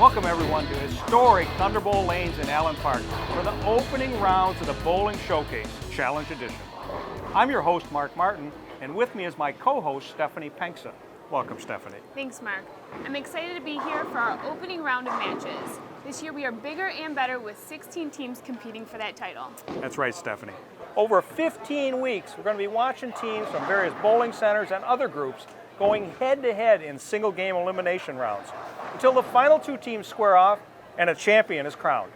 Welcome everyone to historic Thunderbowl lanes in Allen Park for the opening rounds of the Bowling Showcase Challenge Edition. I'm your host, Mark Martin, and with me is my co-host, Stephanie Penksa. Welcome, Stephanie. Thanks, Mark. I'm excited to be here for our opening round of matches. This year we are bigger and better with 16 teams competing for that title. That's right, Stephanie. Over 15 weeks, we're going to be watching teams from various bowling centers and other groups going head-to-head in single-game elimination rounds until the final two teams square off and a champion is crowned.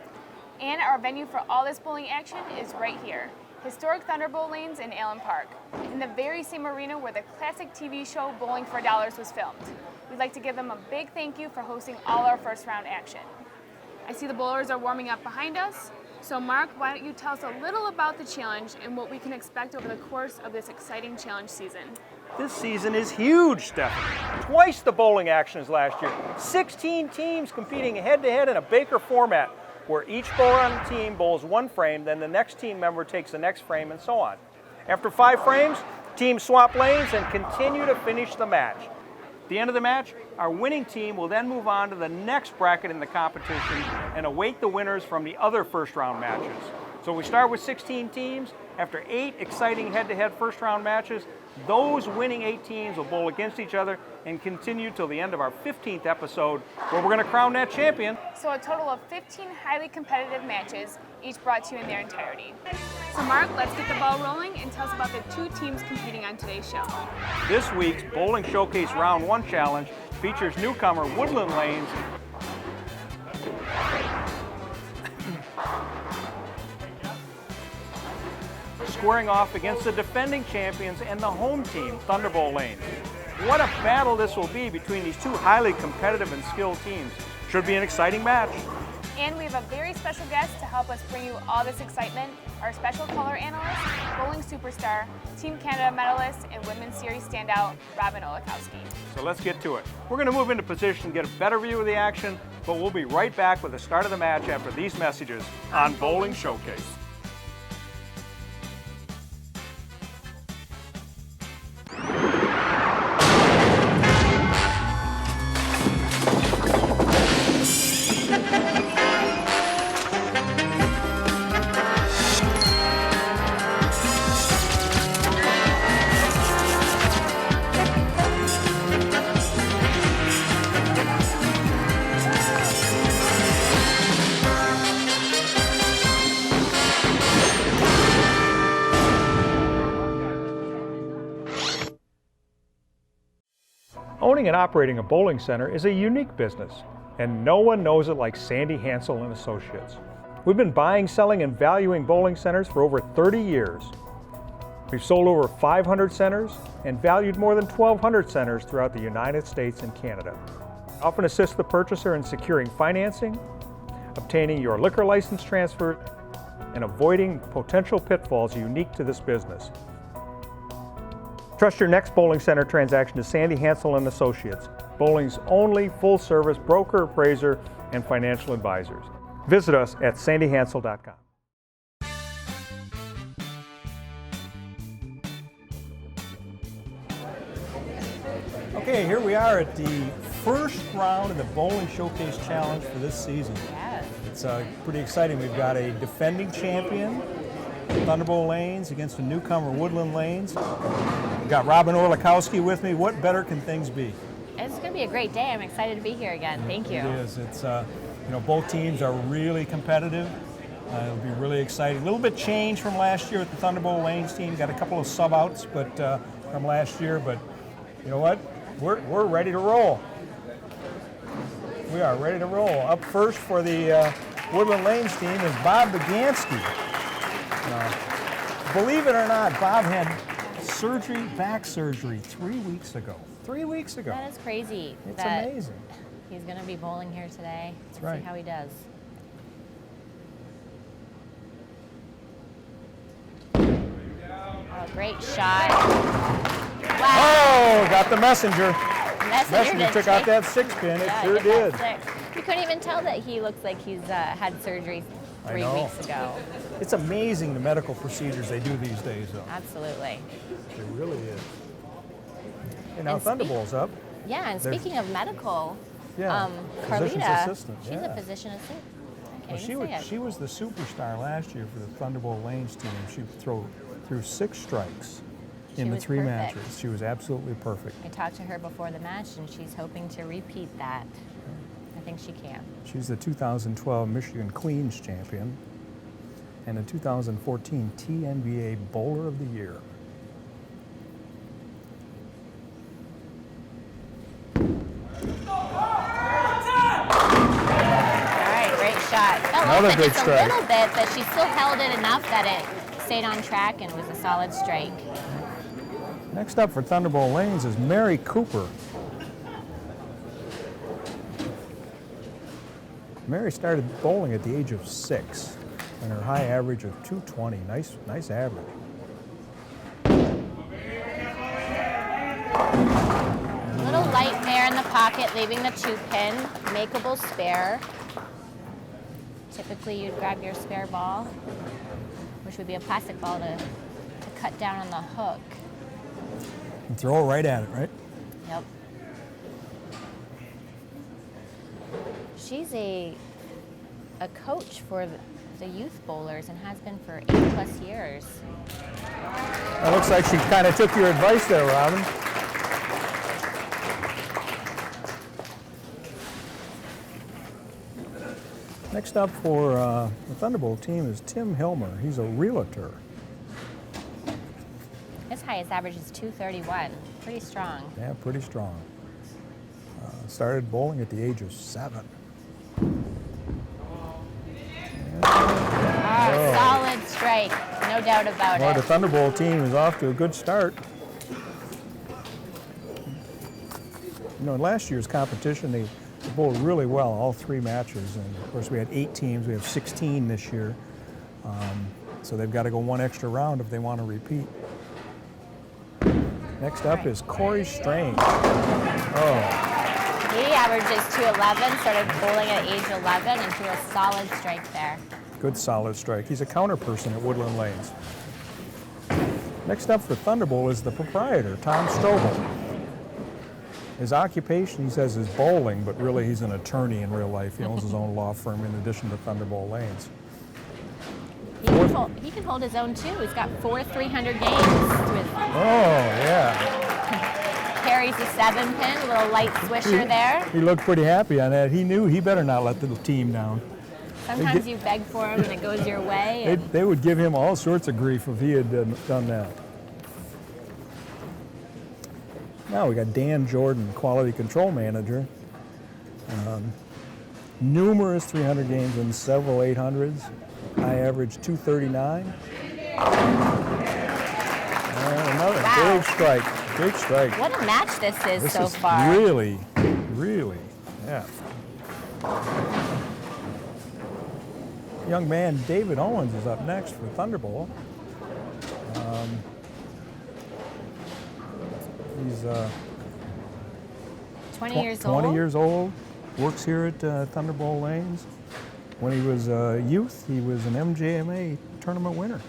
And our venue for all this bowling action is right here, historic Thunderbowl lanes in Allen Park, in the very same arena where the classic TV show Bowling for Dollars was filmed. We'd like to give them a big thank you for hosting all our first round action. I see the bowlers are warming up behind us, so Mark, why don't you tell us a little about the challenge and what we can expect over the course of this exciting challenge season. This season is huge, Stephanie. Twice the bowling action as last year. 16 teams competing head-to-head in a Baker format, where each bowler on the team bowls one frame, then the next team member takes the next frame, and so on. After 5 frames, teams swap lanes and continue to finish the match. At the end of the match, our winning team will then move on to the next bracket in the competition and await the winners from the other first-round matches. So we start with 16 teams. After 8 exciting head-to-head first-round matches, those winning 8 teams will bowl against each other and continue till the end of our 15th episode, where we're going to crown that champion. So a total of 15 highly competitive matches, each brought to you in their entirety. So Mark, let's get the ball rolling and tell us about the 2 teams competing on today's show. This week's Bowling Showcase Round 1 Challenge features newcomer Woodland lanes squaring off against the defending champions and the home team, Thunderbowl lanes. What a battle this will be between these 2 highly competitive and skilled teams. Should be an exciting match. And we have a very special guest to help us bring you all this excitement, our special color analyst, bowling superstar, Team Canada medalist, and Women's Series standout, Robin Olakowski. So let's get to it. We're going to move into position, get a better view of the action, but we'll be right back with the start of the match after these messages on Bowling Showcase. Owning and operating a bowling center is a unique business, and no one knows it like Sandy Hansel and Associates. We've been buying, selling, and valuing bowling centers for over 30 years. We've sold over 500 centers and valued more than 1,200 centers throughout the United States and Canada. We often assist the purchaser in securing financing, obtaining your liquor license transfer, and avoiding potential pitfalls unique to this business. Trust your next bowling center transaction to Sandy Hansel and Associates, bowling's only full-service broker, appraiser, and financial advisors. Visit us at sandyhansel.com. Okay, here we are at the first round of the Bowling Showcase Challenge for this season. Yes. It's pretty exciting. We've got a defending champion, Thunderbowl lanes, against a newcomer, Woodland lanes. We've got Robin Olakowski with me. What better can things be? It's going to be a great day. I'm excited to be here again. Thank you. It is. It's both teams are really competitive. It'll be really exciting. A little bit changed from last year with the Thunderbowl lanes team. Got a couple of sub-outs, but from last year. But you know what? We're ready to roll. We are ready to roll. Up first for the Woodland lanes team is Bob Bagansky. Believe it or not, Bob had back surgery 3 weeks ago. 3 weeks ago. That is crazy. It's amazing. He's going to be bowling here today. That's Let's right. see how he does. Oh, great shot. Wow. Oh, got the messenger. Messenger took out that 6-pin. It sure did. You couldn't even tell that he looks like he's had surgery 3 weeks ago. It's amazing the medical procedures they do these days, though. Absolutely. It really is. And now Thunderbowl's up. Yeah, and speaking of medical, Yeah. Physician's Carlita, assistant, she's yeah. a physician assistant. I Well, can't even say it. she was the superstar last year for the Thunderbowl Lanes team. She threw 6 strikes in She the was 3 perfect. matches. She was absolutely perfect. I talked to her before the match, and she's hoping to repeat that. I think she can. She's the 2012 Michigan Queens champion and the 2014 TNBA Bowler of the Year. All right, great shot. Fell Another off it big just strike. a little bit, but she still held it enough that it stayed on track and was a solid strike. Next up for Thunderbowl Lanes is Mary Cooper. Mary started bowling at the age of 6 and her high average of 220. Nice average. A little light there in the pocket, leaving the 2-pin. Makeable spare. Typically, you'd grab your spare ball, which would be a plastic ball to cut down on the hook. And throw it right at it, right? Yep. She's a coach for the youth bowlers and has been for 8+ years. That looks like she kind of took your advice there, Robin. Next up for the Thunderbolt team is Tim Hilmer. He's a realtor. His highest average is 231. Pretty strong. Yeah, pretty strong. Started bowling at the age of 7. Oh, solid strike. No doubt about Well, it. the Thunderbolt team is off to a good start. You know, in last year's competition, they bowled really well all 3 matches. And of course, we had 8 teams. We have 16 this year. So they've got to go 1 extra round if they want to repeat. Next up is Corey Strange. Oh, He averages 211, started bowling at age 11, and threw a solid strike there. good solid strike. He's a counter person at Woodland Lanes. Next up for Thunderbowl is the proprietor, Tom Strobel. His occupation, he says, is bowling, but really he's an attorney in real life. He owns his own law firm in addition to Thunderbowl Lanes. He can hold his own too. He's got 4 300 games with Oh, yeah. carries a 7-pin, a little light swisher there. He looked pretty happy on that. He knew he better not let the team down. Sometimes you beg for him and it goes your way. And They would give him all sorts of grief if he had done that. Now we got Dan Jordan, quality control manager. Numerous 300 games and several 800s. High average 239. Another Wow. big strike. what a match this is This so is far. really, yeah. Young man David Owens is up next for Thunderbowl. He's 20 years 20 old. years old, works here at Thunderbowl Lanes. When he was a youth, he was an MJMA tournament winner.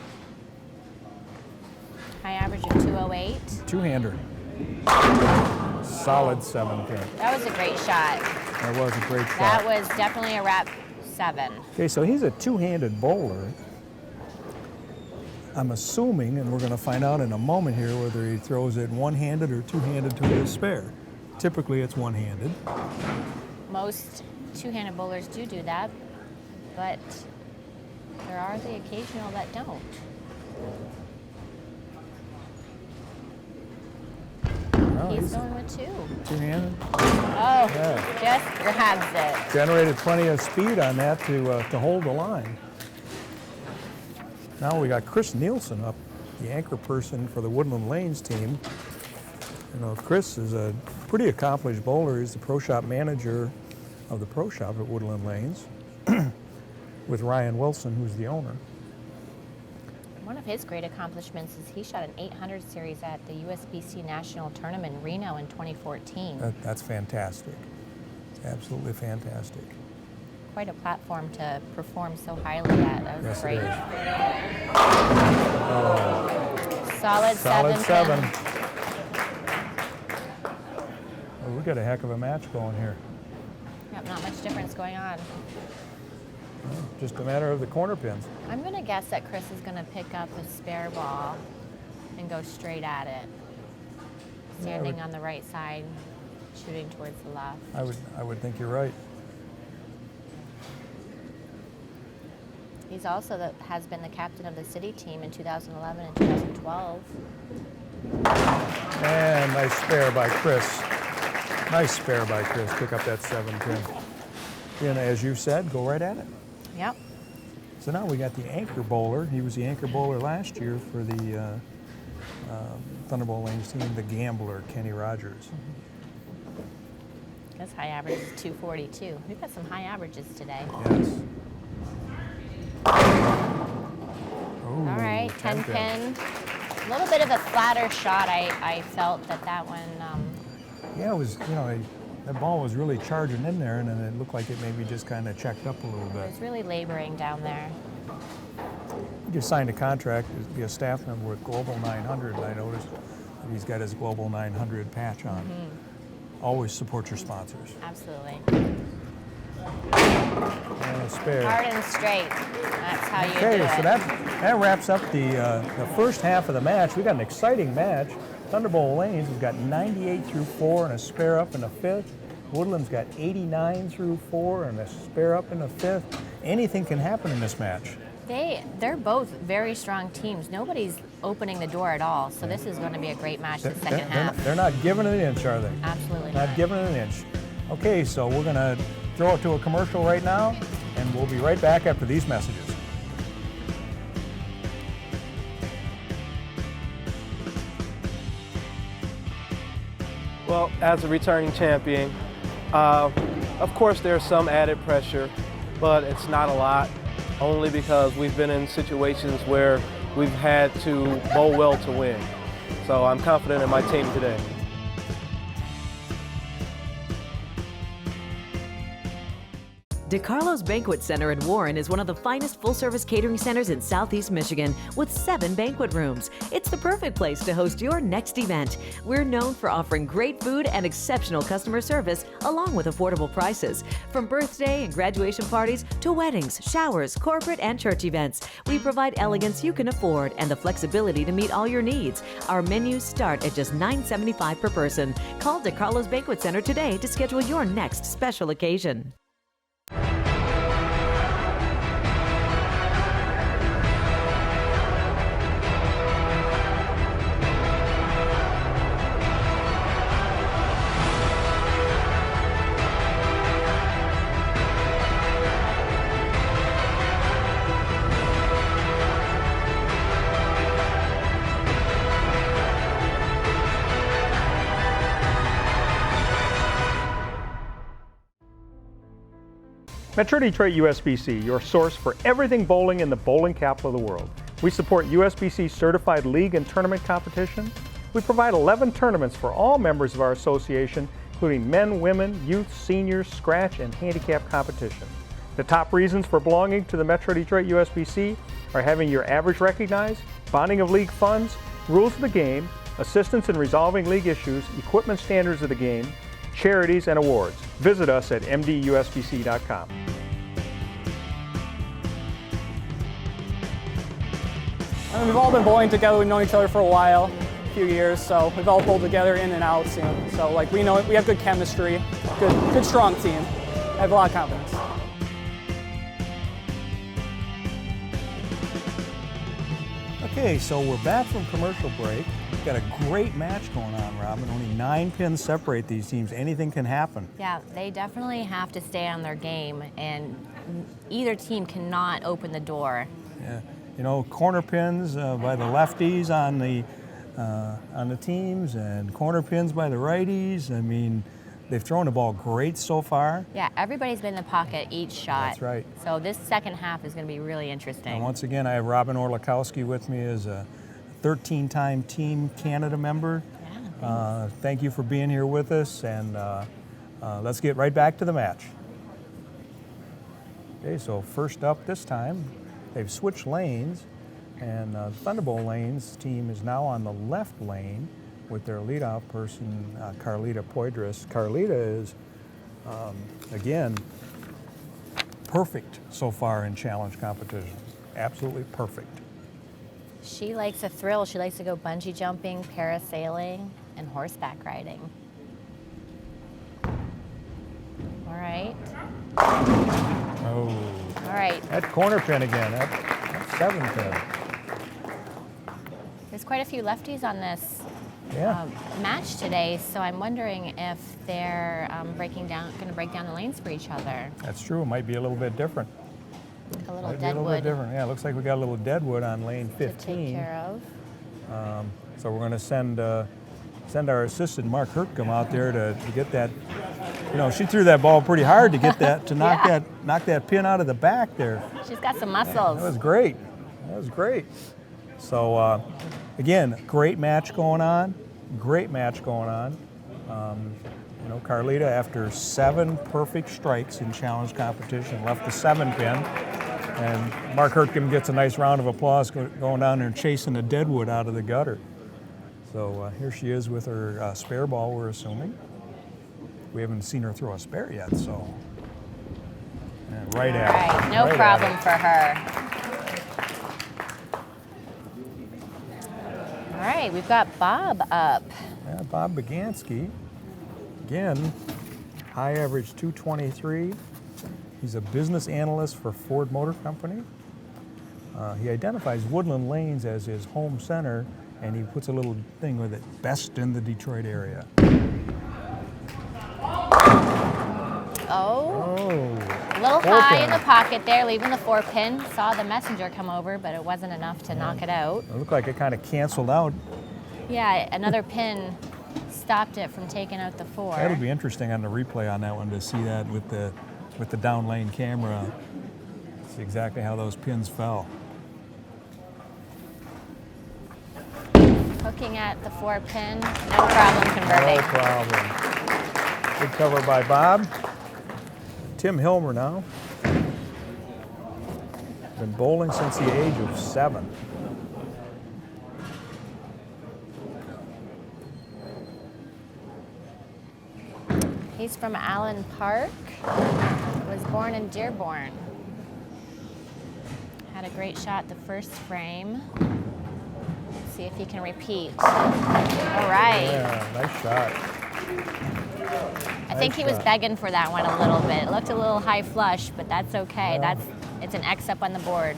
High average of 208. Two-hander. Solid 7-pin. That was a great shot. That was a great shot. That was definitely a wrap 7. Okay, so he's a two-handed bowler. I'm assuming, and we're going to find out in a moment here, whether he throws it one-handed or two-handed to his spare. Typically, it's one-handed. Most two-handed bowlers do that, but there are the occasional that don't. Well, He's going with 2. two-handed. Oh, Yeah. just grabs it. Generated plenty of speed on that to hold the line. Now we got Chris Nielsen up, the anchor person for the Woodland Lanes team. You know, Chris is a pretty accomplished bowler. He's the pro shop manager of the pro shop at Woodland Lanes with Ryan Wilson, who's the owner. One of his great accomplishments is he shot an 800 series at the USBC National Tournament in Reno in 2014. That's fantastic. It's absolutely fantastic. Quite a platform to perform so highly at. That was Yes, great. it is. Solid 7. 7. Oh, we got a heck of a match going here. much difference going on. Just a matter of the corner pins. I'm going to guess that Chris is going to pick up a spare ball and go straight at it. Standing on the right side, shooting towards the left. I would think you're right. He's also has been the captain of the city team in 2011 and 2012. And nice spare by Chris. Nice spare by Chris. Pick up that 7 pin. And as you said, go right at it. Yep. So now we got the anchor bowler. He was the anchor bowler last year for the Thunderbowl Lanes team, the gambler, Kenny Rogers. His high average is 242. We've got some high averages today. Yes. All right, 10 pin. A little bit of a flatter shot. I felt that one. Yeah, it was, that ball was really charging in there, and then it looked like it maybe just kind of checked up a little It bit. was really laboring down there. He just signed a contract to be a staff member with Global 900, and I noticed that he's got his Global 900 patch on. Always support your sponsors. Absolutely. And a spare. Hard and straight. That's how you do Okay, it. so that wraps up the first half of the match. We got an exciting match. Thunderbowl Lanes has got 98 through 4 and a spare up in the 5th. Woodland's got 89 through 4 and a spare up in the 5th. Anything can happen in this match. They're both very strong teams. Nobody's opening the door at all, so this is going to be a great match the second half. They're not giving it an inch, are they? Absolutely Not giving it an inch. Okay, so we're going to throw it to a commercial right now, and we'll be right back after these messages. Well, as a returning champion, of course there's some added pressure, but it's not a lot, only because we've been in situations where we've had to bowl well to win. So I'm confident in my team today. DeCarlo's Banquet Center in Warren is one of the finest full-service catering centers in Southeast Michigan with 7 banquet rooms. It's the perfect place to host your next event. We're known for offering great food and exceptional customer service along with affordable prices. From birthday and graduation parties to weddings, showers, corporate and church events, we provide elegance you can afford and the flexibility to meet all your needs. Our menus start at just $9.75 per person. Call DeCarlo's Banquet Center today to schedule your next special occasion. Metro Detroit USBC, your source for everything bowling in the bowling capital of the world. We support USBC certified league and tournament competition. We provide 11 tournaments for all members of our association, including men, women, youth, seniors, scratch, and handicap competition. The top reasons for belonging to the Metro Detroit USBC are having your average recognized, bonding of league funds, rules of the game, assistance in resolving league issues, equipment standards of the game, charities, and awards. Visit us at mdusbc.com. We've all been bowling together. We've known each other for a while, a few years, so we've all bowled together in and out. So like we know we have good chemistry, good strong team. I have a lot of confidence. Okay, so we're back from commercial break. We've got a great match going on, Robin. Only 9 pins separate these teams. Anything can happen. Yeah, they definitely have to stay on their game, and either team cannot open the door. Yeah, you know, corner pins by the lefties on the teams, and corner pins by the righties. I mean, they've thrown the ball great so far. Yeah, everybody's been in the pocket each shot. That's right. So this second half is going to be really interesting. And once again, I have Robin Orlikowski with me as a 13-time Team Canada member. Yeah, thank you for being here with us, and let's get right back to the match. Okay, so first up this time, they've switched lanes, and Thunderbowl Lanes team is now on the left lane with their leadoff person, Carlita Poydras. Carlita is, again, perfect so far in challenge competitions. Absolutely perfect. She likes a thrill. She likes to go bungee jumping, parasailing, and horseback riding. All right. Oh. All right. That corner pin again. That 7 pin. There's quite a few lefties on this Yeah. match today, so I'm wondering if they're going to break down the lanes for each other. That's true. It might be a little bit different. A little Might be a little bit deadwood different. Yeah, it looks like we got a little deadwood on lane to 15. take care of. So we're going to send our assistant Mark Hertcom out there to get that. You know, she threw that ball pretty hard to get that to knock Yeah. knock that pin out of the back there. She's got some That muscles. was great. That was great. So again, great match going on. Great match going on. You know, Carlita, after 7 perfect strikes in challenge competition, left the 7 pin. And Mark Hertcom gets a nice round of applause going down there and chasing the deadwood out of the gutter. So here she is with her spare ball, we're assuming. We haven't seen her throw a spare yet, so. And right All at it. right, no Right problem at for her. All right, we've got Bob up. it. Yeah, Bob Bagansky, again, high average 223. He's a business analyst for Ford Motor Company. He identifies Woodland Lanes as his home center, and he puts a little thing with it, best in the Detroit area. Oh, Oh, a little 4 high pin. in the pocket there, leaving the 4 pin. Saw the messenger come over, but it wasn't enough to knock it out. It looked like it kind of canceled out. Yeah, another pin stopped it from taking out the 4. That'll be interesting on the replay on that one to see that with the down lane camera. See exactly how those pins fell. Hooking at the 4 pin, no problem converting. No problem. Good cover by Bob. Tim Hilmer now. Been bowling since the age of 7. He's from Allen Park, was born in Dearborn. Had a great shot the first frame. Let's see if he can repeat. All right. Yeah, nice shot. I think he was shot. begging for that one a little bit. It looked a little high flush, but that's okay. Yeah. It's an X up on the board.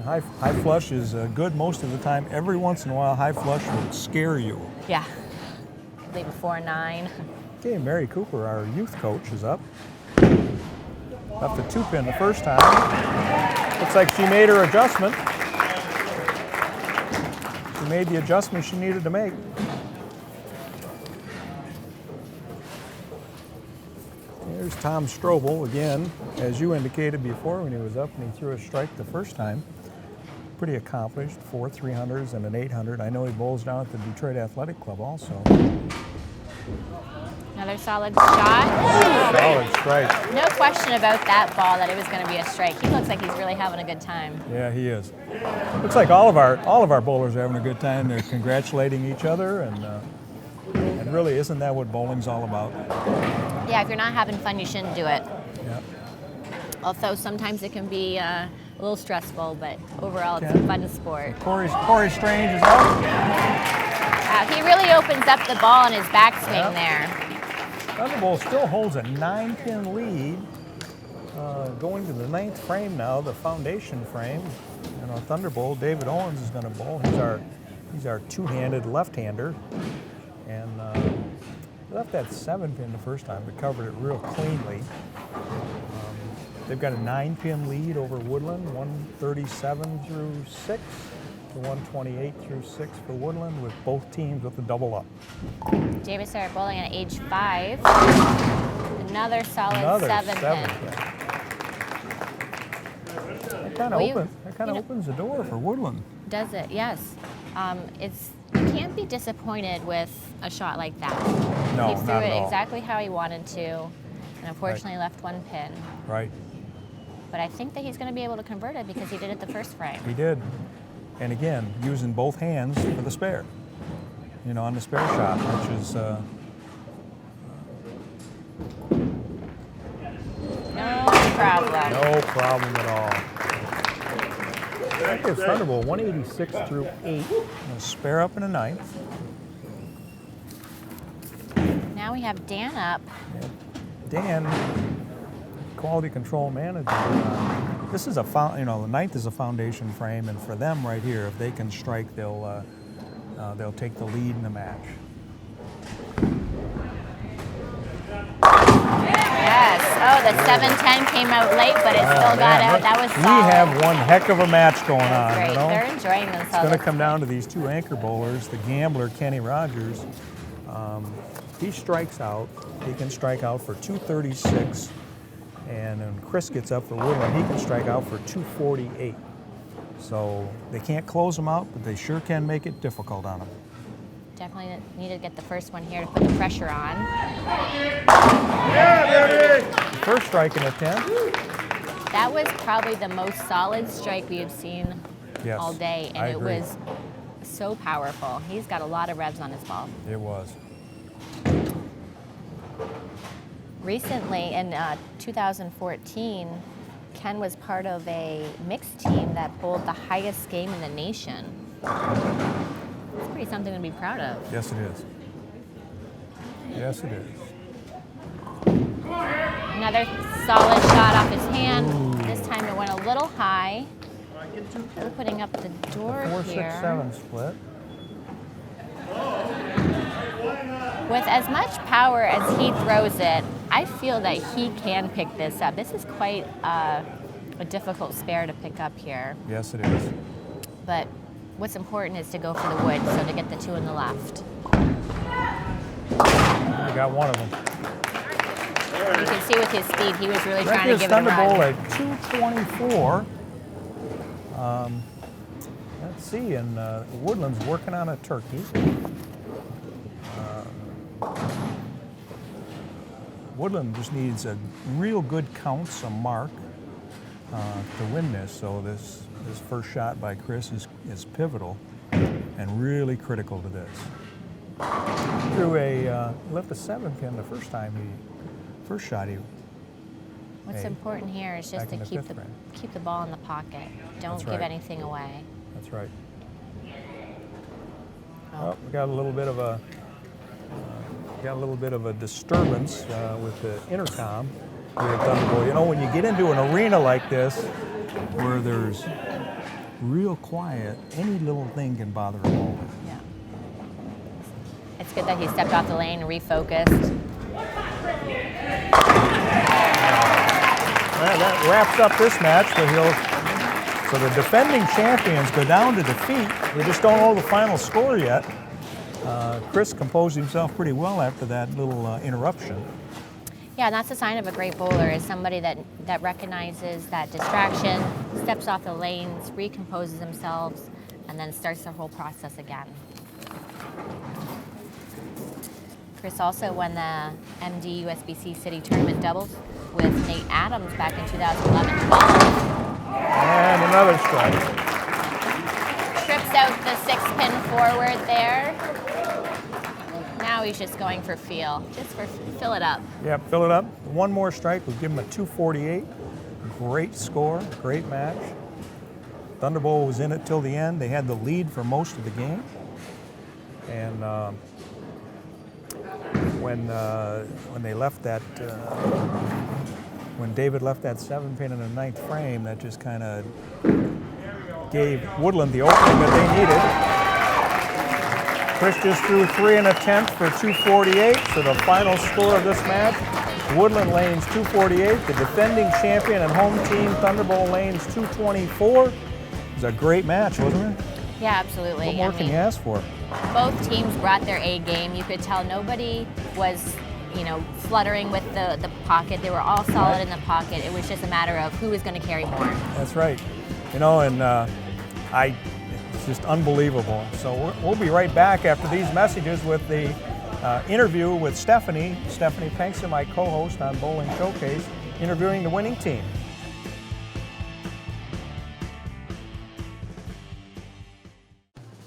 Yeah, high flush is good most of the time. Every once in a while, high flush will scare you. Yeah. Leave a 4-9. Okay, Mary Cooper, our youth coach, is up. Left the 2 pin the first time. Looks like she made her adjustment. She made the adjustment she needed to make. Here's Tom Strobel again, as you indicated before when he was up and he threw a strike the first time. Pretty accomplished, 4 300s and an 800. I know he bowls down at the Detroit Athletic Club also. Another solid shot. Solid strike. No question about that ball that it was going to be a strike. He looks like he's really having a good time. Yeah, he is. Looks like all of our bowlers are having a good time. They're congratulating each other, and really, isn't that what bowling's all about? Yeah, if you're not having fun, you shouldn't do it. Yeah. Although sometimes it can be a little stressful, but overall it's a Okay. fun sport. Corey Strange is up. He really opens up the ball in his backswing there. Thunderbowl still holds a 9-pin lead, going to the 9th frame now, the foundation frame. You know, Thunderbowl, David Owens is going to bowl. He's our 2-handed left-hander, and left that 7-pin the first time, but covered it real cleanly. They've got a 9-pin lead over Woodland, 137 through 6 to 128 through 6 for Woodland, with both teams with a double up. Davis started bowling at age 5. Another solid Another 7-pin. That kind of opens the door for Woodland. Does it? Yes. You can't be disappointed with a shot like that. No, He threw not at it all. exactly how he wanted to, and unfortunately left 1 pin. Right. But I think that he's going to be able to convert it because he did it the first frame. He did. And again, using both hands for the spare. You know, on the spare shot, which is No. problem. No problem at all. That gives Thunderbowl 186 through 8. We'll spare up in the 9th. Now we have Dan up. Dan, quality control manager. This is a the 9th is a foundation frame, and for them right here, if they can strike, they'll take the lead in the match. Yes. Oh, the 7-10 came out late, but it still got out. That was solid. We have one heck of a match going on. Great. You know? They're enjoying themselves. It's going to come down to these two anchor bowlers. The gambler, Kenny Rogers, he strikes out. He can strike out for 236. And when Chris gets up for Woodland, he can strike out for 248. So they can't close them out, but they sure can make it difficult on them. Definitely need to get the first one here to put the pressure on. First strike in the 10th. That was probably the most solid strike we have seen all day, and it was so powerful. He's got a lot of revs on his ball. It was. Recently, in 2014, Ken was part of a mixed team that bowled the highest game in the nation. It's pretty something to be proud of. Yes, it is. Yes, it is. Another solid shot off his hand. Ooh. This time it went a little high. We're putting up the door here. 4-6-7 split. With as much power as he throws it, I feel that he can pick this up. This is quite a difficult spare to pick up here. Yes, it is. But what's important is to go for the wood, so to get the 2 in the left. I got one of them. You can see with his speed, he was really trying to give it a Thunderbowl run. at 224. Let's see, and Woodland's working on a turkey. Woodland just needs a real good count, some mark, to win this. So this first shot by Chris is pivotal and really critical to this. Left a 7-pin the first time first shot he. What's important here is just to keep the ball in the pocket. Don't give anything away. That's right. Oh, we got a little bit of a disturbance with the intercom here at Thunderbowl. You know, when you get into an arena like this, where there's real quiet, any little thing can bother a bowler. Yeah. It's good that he stepped off the lane and refocused. That wraps up this match. So the defending champions go down to defeat. We just don't know the final score yet. Chris composed himself pretty well after that little interruption. Yeah, and that's a sign of a great bowler, is somebody that recognizes that distraction, steps off the lanes, recomposes themselves, and then starts the whole process again. Chris also won the MD USBC City Tournament doubles with Nate Adams back in 2011-12. And another strike. Trips out the 6-pin forward there. Now he's just going for feel, fill it up. Yeah, fill it up. One more strike, we'll give him a 248. Great score, great match. Thunderbowl was in it till the end. They had the lead for most of the game. And when they left that, when David left that 7-pin in the 9th frame, that just kind of gave Woodland the opening that they needed. Chris just threw 3 and a 10th for 248. So the final score of this match, Woodland Lanes 248. The defending champion and home team, Thunderbowl Lanes 224. It was a great match, wasn't it? Yeah, absolutely. What more can you ask for? Both teams brought their A game. You could tell nobody was, fluttering with the pocket. They were all solid in the pocket. It was just a matter of who was going to carry more. That's right. It's just unbelievable. So we'll be right back after these messages with the interview with Stephanie. Stephanie Penkson, my co-host on Bowling Showcase, interviewing the winning team.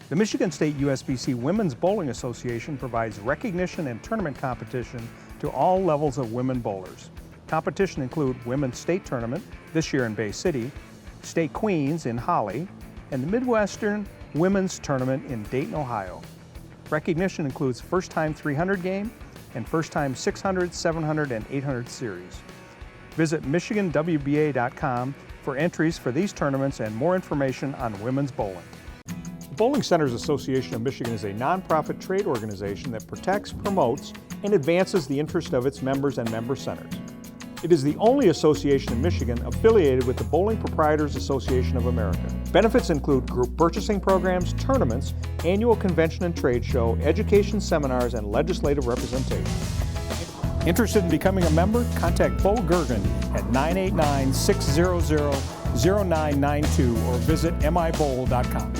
The Michigan State USBC Women's Bowling Association provides recognition and tournament competition to all levels of women bowlers. Competition include Women's State Tournament, this year in Bay City, State Queens in Holly, and the Midwestern Women's Tournament in Dayton, Ohio. Recognition includes First Time 300 game and First Time 600, 700, and 800 series. Visit MichiganWBA.com for entries for these tournaments and more information on women's bowling. The Bowling Centers Association of Michigan is a nonprofit trade organization that protects, promotes, and advances the interest of its members and member centers. It is the only association in Michigan affiliated with the Bowling Proprietors Association of America. Benefits include group purchasing programs, tournaments, annual convention and trade show, education seminars, and legislative representation. Interested in becoming a member? Contact Bo Gergen at 989-600-0992 or visit mibowl.com.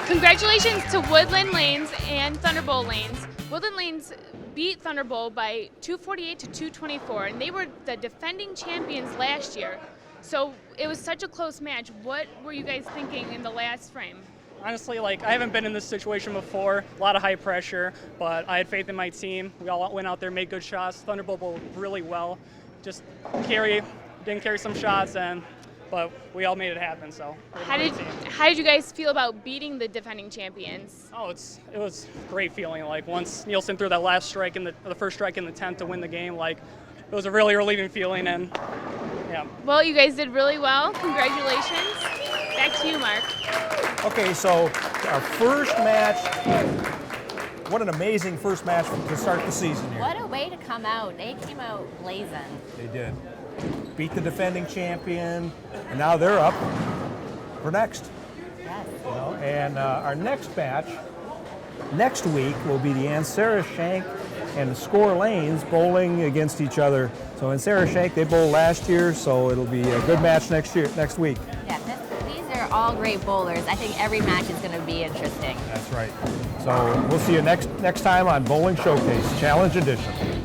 Congratulations to Woodland Lanes and Thunderbowl Lanes. Woodland Lanes beat Thunderbowl by 248 to 224, and they were the defending champions last year. So it was such a close match. What were you guys thinking in the last frame? Honestly, I haven't been in this situation before. A lot of high pressure, but I had faith in my team. We all went out there, made good shots. Thunderbowl bowled really well. Just didn't carry some shots, but we all made it happen. So How did you guys feel about beating the defending champions? Oh, it was a great feeling. Once Nielsen threw that last strike the first strike in the 10th to win the game, it was a really relieving feeling. And yeah. Well, you guys did really well. Congratulations. Back to you, Mark. Okay, so our first match, what an amazing first match to start the season here. What a way to come out. They came out blazing. They did. Beat the defending champion, and now they're up for next. Yes. And our next match next week will be the Sarah Shank and the Score Lanes bowling against each other. So in Sarah Shank, they bowled last year, so it'll be a good match next week. Yeah, these are all great bowlers. I think every match is going to be interesting. That's right. So we'll see you next time on Bowling Showcase Challenge Edition.